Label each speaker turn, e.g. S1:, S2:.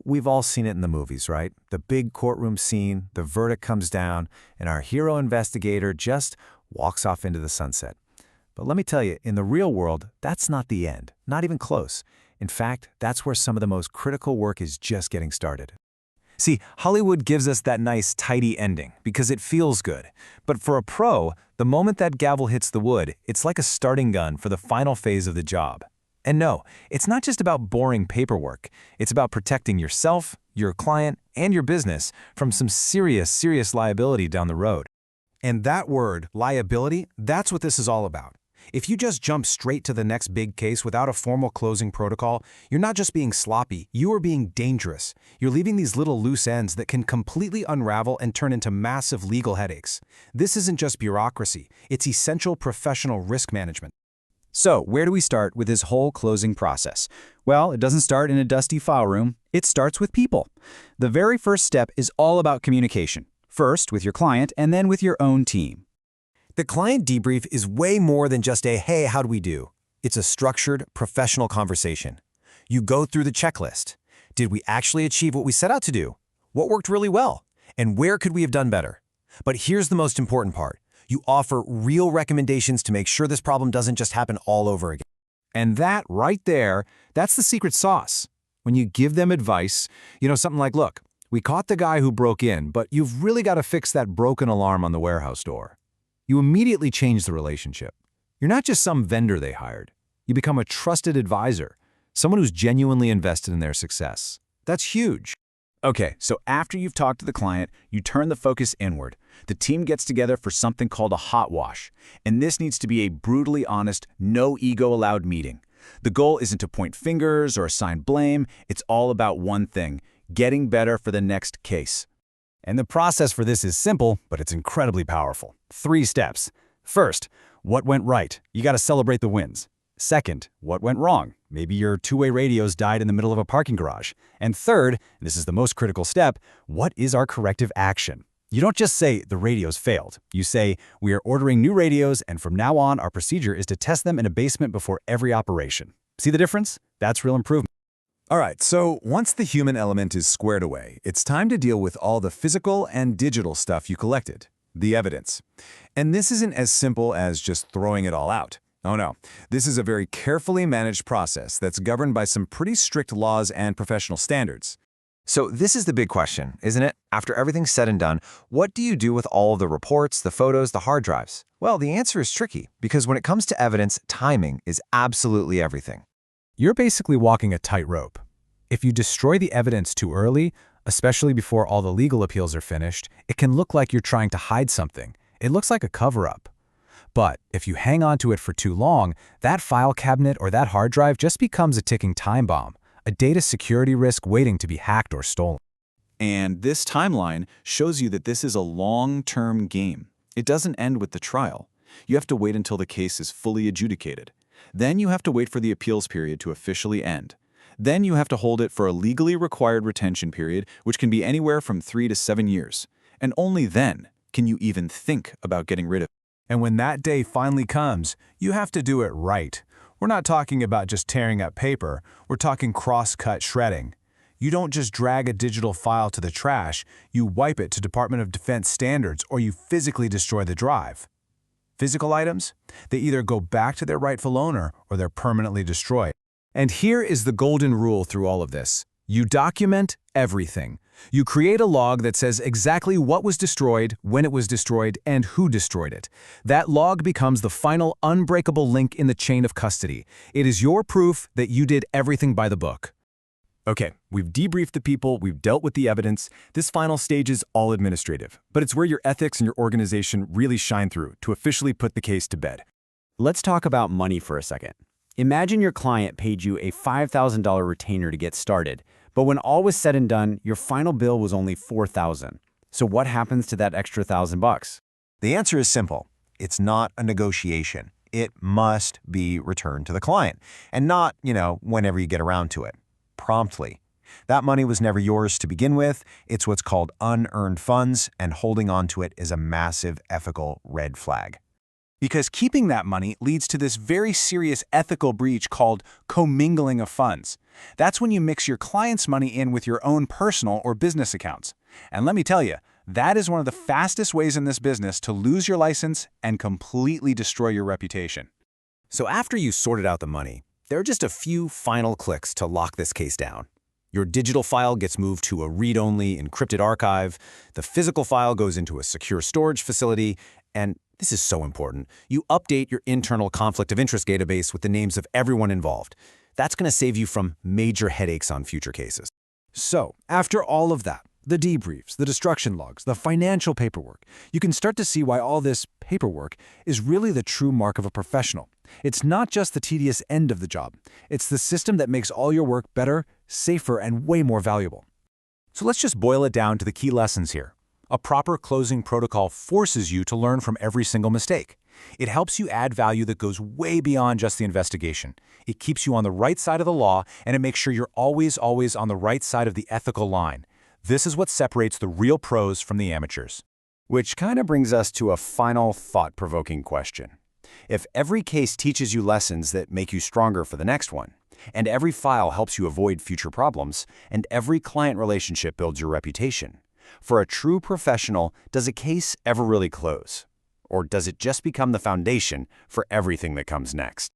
S1: We've all seen it in the movies, right? The big courtroom scene, the verdict comes down, and our hero investigator just walks off into the sunset. But let me tell you, in the real world, that's not the end, not even close. In fact, that's where some of the most critical work is just getting started. See, Hollywood gives us that nice, tidy ending because it feels good. But for a pro, the moment that gavel hits the wood, it's like a starting gun for the final phase of the job. And no, it's not just about boring paperwork. It's about protecting yourself, your client, and your business from some serious liability down the road.
S2: And that word, liability, that's what this is all about. If you just jump straight to the next big case without a formal closing protocol, you're not just being sloppy, you are being dangerous. You're leaving these little loose ends that can completely unravel and turn into massive legal headaches. This isn't just bureaucracy, it's essential professional risk management.
S3: So, where do we start with this whole closing process? Well, it doesn't start in a dusty file room. It starts with people. The very first step is all about communication. First with your client and then with your own team.
S2: The client debrief is way more than just a, hey, how do we do? It's a structured, professional conversation. You go through the checklist. Did we actually achieve what we set out to do? What worked really well? And where could we have done better? But here's the most important part. You offer real recommendations to make sure this problem doesn't just happen all over again.
S3: And that right there, that's the secret sauce. When you give them advice, something like, look, we caught the guy who broke in, but you've really got to fix that broken alarm on the warehouse door. You immediately change the relationship. You're not just some vendor they hired. You become a trusted advisor, someone who's genuinely invested in their success. That's huge. Okay, so after you've talked to the client, you turn the focus inward. The team gets together for something called a hot wash, and this needs to be a brutally honest, no ego allowed meeting. The goal isn't to point fingers or assign blame. It's all about one thing: getting better for the next case.
S2: And the process for this is simple, but it's incredibly powerful. 3 steps. First, what went right? You got to celebrate the wins. Second, what went wrong? Maybe your two-way radios died in the middle of a parking garage. And third, and this is the most critical step, what is our corrective action? You don't just say the radios failed. You say, we are ordering new radios, and from now on, our procedure is to test them in a basement before every operation. See the difference? That's real improvement.
S1: All right, so once the human element is squared away, it's time to deal with all the physical and digital stuff you collected, the evidence. And this isn't as simple as just throwing it all out. Oh no, this is a very carefully managed process that's governed by some pretty strict laws and professional standards. So this is the big question, isn't it? After everything's said and done, what do you do with all of the reports, the photos, the hard drives? Well, the answer is tricky, because when it comes to evidence, timing is absolutely everything.
S2: You're basically walking a tightrope. If you destroy the evidence too early, especially before all the legal appeals are finished, it can look like you're trying to hide something. It looks like a cover-up. But if you hang on to it for too long, that file cabinet or that hard drive just becomes a ticking time bomb, a data security risk waiting to be hacked or stolen.
S3: And this timeline shows you that this is a long-term game. It doesn't end with the trial. You have to wait until the case is fully adjudicated. Then you have to wait for the appeals period to officially end. Then you have to hold it for a legally required retention period, which can be anywhere from 3 to 7 years. And only then can you even think about getting rid of it.
S2: And when that day finally comes, you have to do it right. We're not talking about just tearing up paper. We're talking cross-cut shredding. You don't just drag a digital file to the trash. You wipe it to Department of Defense standards, or you physically destroy the drive. Physical items? They either go back to their rightful owner or they're permanently destroyed. And here is the golden rule through all of this. You document everything. You create a log that says exactly what was destroyed, when it was destroyed, and who destroyed it. That log becomes the final unbreakable link in the chain of custody. It is your proof that you did everything by the book. Okay, we've debriefed the people, we've dealt with the evidence. This final stage is all administrative, but it's where your ethics and your organization really shine through to officially put the case to bed.
S4: Let's talk about money for a second. Imagine your client paid you a $5,000 retainer to get started, but when all was said and done, your final bill was only $4,000. So what happens to that extra $1,000?
S1: The answer is simple. It's not a negotiation. It must be returned to the client, and not, whenever you get around to it. Promptly. That money was never yours to begin with. It's what's called unearned funds, and holding on to it is a massive ethical red flag. Because keeping that money leads to this very serious ethical breach called commingling of funds.
S2: That's when you mix your client's money in with your own personal or business accounts. And let me tell you, that is one of the fastest ways in this business to lose your license and completely destroy your reputation.
S1: So after you sorted out the money, there are just a few final clicks to lock this case down. Your digital file gets moved to a read-only encrypted archive, the physical file goes into a secure storage facility, and this is so important, you update your internal conflict of interest database with the names of everyone involved. That's going to save you from major headaches on future cases.
S3: So, after all of that, the debriefs, the destruction logs, the financial paperwork, you can start to see why all this paperwork is really the true mark of a professional. It's not just the tedious end of the job. It's the system that makes all your work better, safer, and way more valuable.
S2: So let's just boil it down to the key lessons here. A proper closing protocol forces you to learn from every single mistake. It helps you add value that goes way beyond just the investigation. It keeps you on the right side of the law, and it makes sure you're always on the right side of the ethical line. This is what separates the real pros from the amateurs.
S4: Which kind of brings us to a final thought-provoking question. If every case teaches you lessons that make you stronger for the next one, and every file helps you avoid future problems, and every client relationship builds your reputation, for a true professional, does a case ever really close? Or does it just become the foundation for everything that comes next?